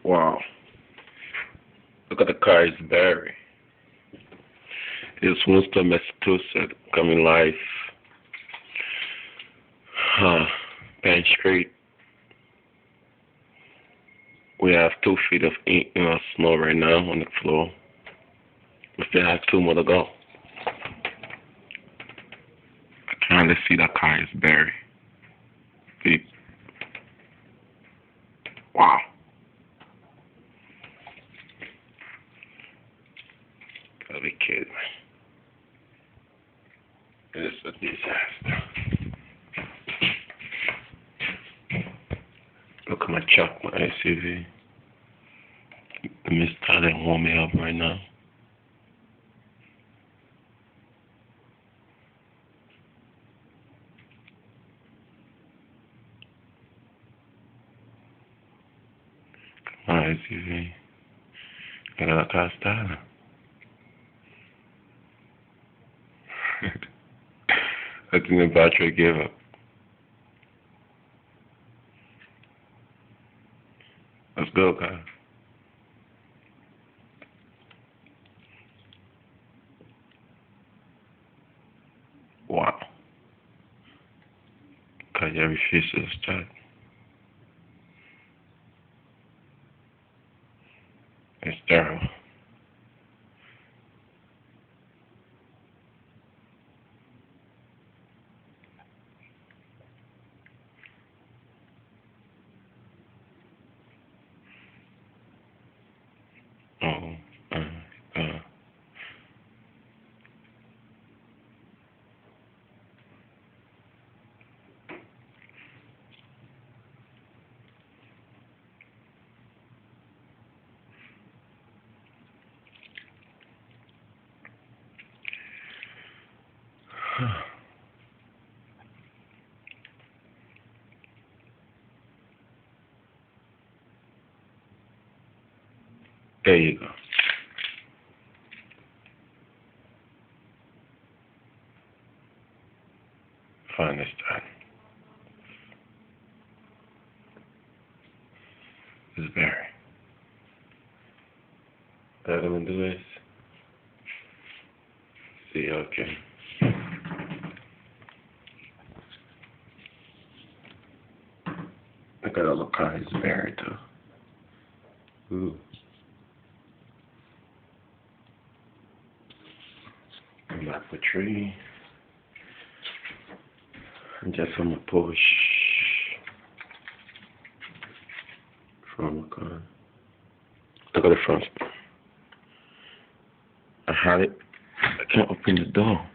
Wow. Look at the car it's buried. It's Worcester, Massachusetts, coming live. Penn Street. We have 2 feet of snow right now on the floor. We still have 2 more to go. I'm trying to see that car is buried. See? Wow. Gotta be kidding me. It's a disaster. Look at my truck, my SUV. The mist started to warm me up right now. My SUV. I got a car starter. I think the battery gave up. Let's go, guys. Wow. Cause you refuse to start. It's terrible. Oh, uh. There you go. Find this time. It's very. What I'm gonna do is see, okay. Look at all the cars buried too. Ooh. Not the tree. I'm just on the push from the car. Look at the front. I had it. I can't open the door.